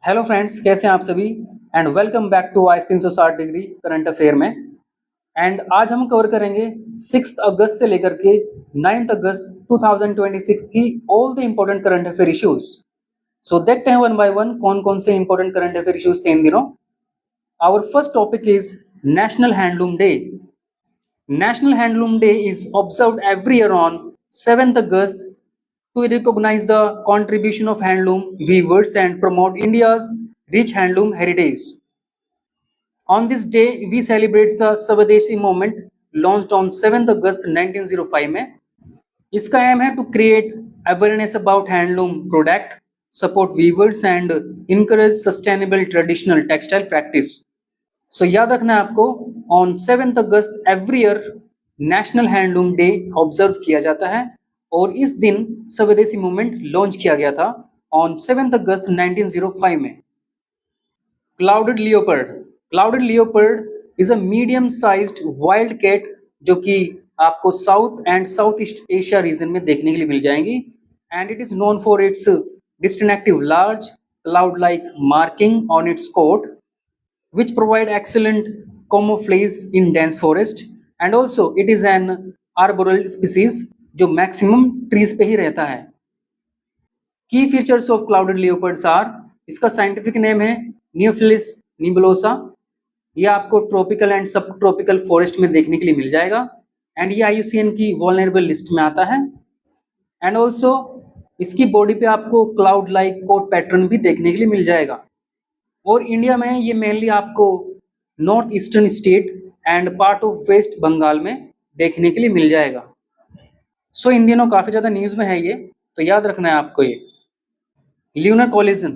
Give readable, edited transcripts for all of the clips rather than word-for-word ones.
Hello friends, कैसे हैं आप सभी। And welcome back to Vice 360 degree current affair में। एंड आज हम कवर करेंगे 6 अगस्त से लेकर के 9 अगस्त 2026 की all the important current affair issues. So देखते हैं वन बाय वन कौन कौन से इम्पोर्टेंट करंट अफेयर इश्यूज थे इन दिनों। Our first topic is national handloom day. National Handloom Day is observed every year on 7th August to recognize the contribution of handloom weavers and promote India's rich handloom heritage. On this day, we celebrate the Swadeshi movement launched on 7th August 1905 में। इसका aim है to create awareness about handloom product, support weavers and encourage sustainable traditional textile practice. So याद रखना है आपको, on 7th August every year national handloom day observe किया जाता है और इस दिन स्वदेशी मूवमेंट लॉन्च किया गया था ऑन 7th अगस्त 1905 में। Clouded leopard. Clouded leopard is a medium sized wild cat जो कि आपको south and south east Asia region में देखने के लिए मिल जाएंगी। And it is known for its distinctive large cloud-like marking on its coat, which provide excellent camouflage in dense forest, and also it is an arboreal species जो maximum trees पे ही रहता है। Key features of clouded leopards are, इसका scientific name है Neophylis nebulosa। ये आपको tropical and सब tropical forest में देखने के लिए मिल जाएगा एंड ये IUCN की वल्नरेबल लिस्ट में आता है। एंड ऑल्सो इसकी बॉडी पे आपको क्लाउड लाइक कोट पैटर्न भी देखने के लिए मिल जाएगा और इंडिया में ये मेनली आपको north eastern state and part of West Bengal में देखने के लिए मिल जाएगा। सो इन दिनों काफ़ी ज़्यादा न्यूज़ में है ये, तो याद रखना है आपको ये। Lunar collision,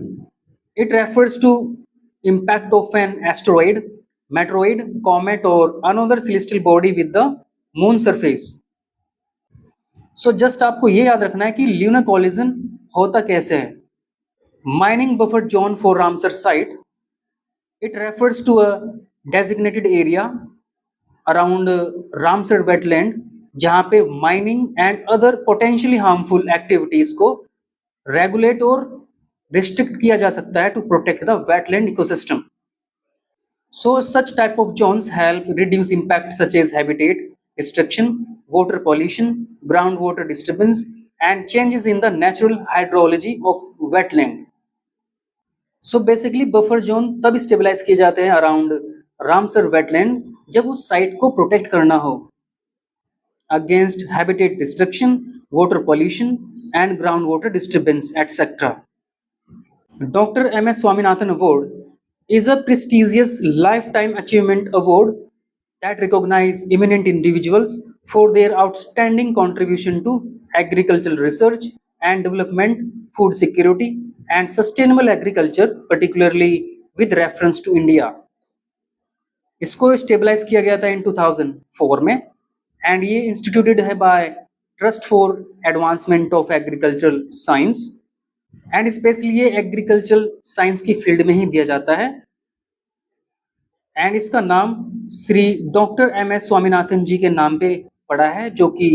it refers to impact of an asteroid, meteoroid, comet और another celestial body with the moon surface. So just आपको ये याद रखना है कि ल्यूनर कोलिजन होता कैसे है। Mining buffer zone for Ramsar site, it refers to a designated area around Ramsar wetland जहाँ पे mining and other potentially harmful activities को रेगुलेट और रिस्ट्रिक्ट किया जा सकता है to protect the wetland ecosystem. So such type of zones help reduce impact such as habitat destruction, water pollution, groundwater disturbance, and changes in the natural hydrology of wetland. So basically buffer zone तब stabilise किए जाते हैं around Ramsar wetland जब उस site को protect करना हो against habitat destruction, water pollution and ground water disturbance etcetera. Dr. M.S. Swaminathan Award is a prestigious lifetime achievement award that recognize eminent individuals for their outstanding contribution to agricultural research and development, food security, and sustainable agriculture, particularly with reference to India. इसको stabilise किया गया था इन 2004 में and ये instituted है by trust for advancement of agricultural science and specially ये agricultural science की field में ही दिया जाता है। एंड इसका नाम श्री डॉक्टर M.S. स्वामीनाथन जी के नाम पे पड़ा है जो कि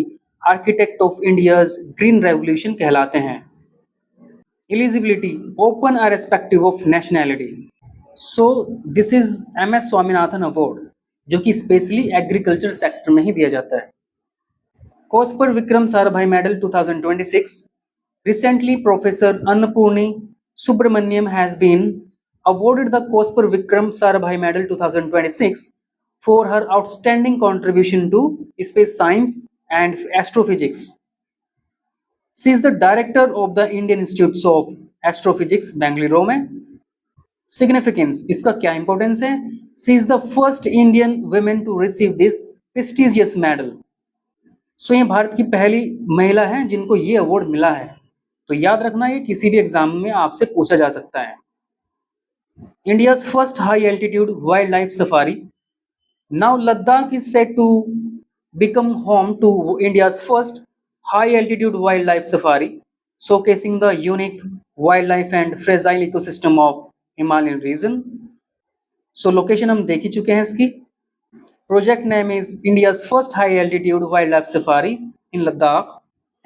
architect of India's green revolution कहलाते हैं। Eligibility open irrespective of nationality. So this is M.S. Swaminathan award जो कि स्पेशली एग्रीकल्चर सेक्टर में ही दिया जाता है। COSPAR Vikram Sarabhai medal 2026। Recently professor Annapurni Subramaniam has been awarded the Kosper Vikram Sarabhai Medal 2026 for her outstanding contribution to space science and astrophysics. She is the director of the Indian Institutes of Astrophysics, Bangalore में। Significance, इसका क्या importance है? She is the first Indian woman to receive this prestigious medal. So ये भारत की पहली महिला है जिनको ये अवार्ड मिला है। तो याद रखना ये किसी भी एग्जाम में आपसे पूछा जा सकता है। India's first high-altitude wildlife safari. Now Ladakh is set to become home to India's first high-altitude wildlife safari, showcasing the unique wildlife and fragile ecosystem of Himalayan region. So location हम देख ही चुके हैं इसकी। Project name is India's first high-altitude wildlife safari in Ladakh,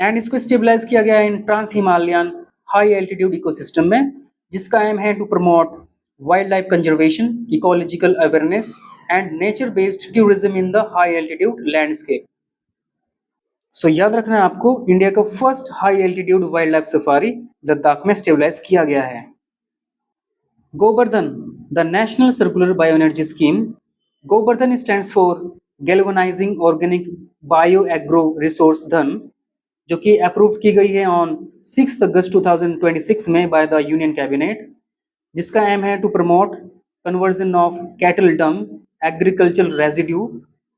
and इसको stabilize किया गया in Trans-Himalayan high-altitude ecosystem में जिसका एम है to promote wildlife conservation, ecological awareness and nature based tourism in the high altitude landscape. So याद रखना है आपको, इंडिया का first high altitude wildlife safari Ladakh में स्टेबलाइज किया गया है। Gobardhan, the national circular bioenergy scheme. Gobardhan stands for galvanising organic bio agro resource dhan, जो कि अप्रूव की गई है ऑन 6 अगस्त 2026 में बाय द यूनियन कैबिनेट, जिसका एम है to promote conversion of cattle dung, agricultural residue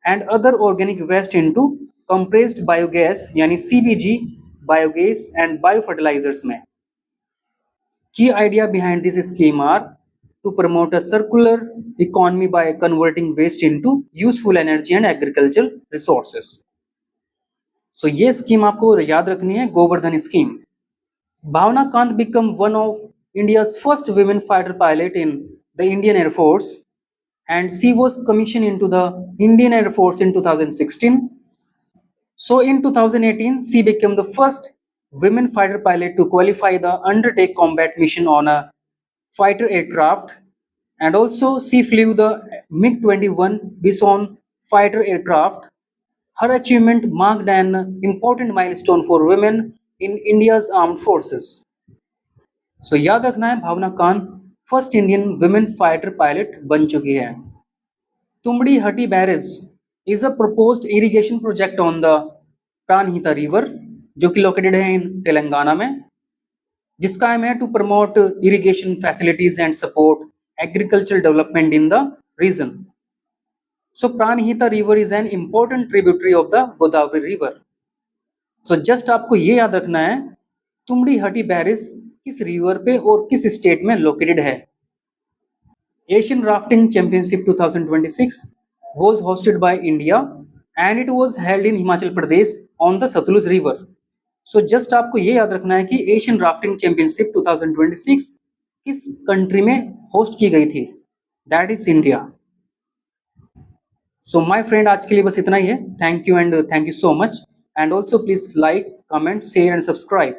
and other organic waste into compressed biogas यानी CBG biogas and biofertilisers में। Key idea behind this scheme are to promote a circular economy by converting waste into useful energy and agricultural resources. So ये scheme आपको याद रखनी है, Govardhan scheme. Bhawana Kanth become one of India's first women fighter pilot in the Indian Air Force and she was commissioned into the Indian Air Force in 2016. So in 2018, she became the first women fighter pilot to qualify the undertake combat mission on a fighter aircraft, and also she flew the MiG-21 Bison fighter aircraft. Her achievement marked an important milestone for women in India's armed forces. So याद रखना है, Bhawana Kanth first Indian women fighter pilot बन चुकी है। Tumdi Hatti barrage is a proposed irrigation project on the Pranahita river, जो कि located है इन तेलंगाना में, जिसका एम है to promote irrigation facilities and support agricultural development in the region. So Pranhita river is an important tributary of the Godavari river. So just आपको ये याद रखना है, तुमड़ी हटी बैरेज किस रिवर पे और किस स्टेट में लोकेटेड है। Asian rafting championship 2026 was hosted by India and it was held in Himachal Pradesh on the Sutlej river. So just आपको ये याद रखना है कि एशियन राफ्टिंग चैंपियनशिप 2026 किस कंट्री में होस्ट की गई थी, that is India. So my friend, आज के लिए बस इतना ही है। Thank you and thank you so much, and also please like, comment, share and subscribe.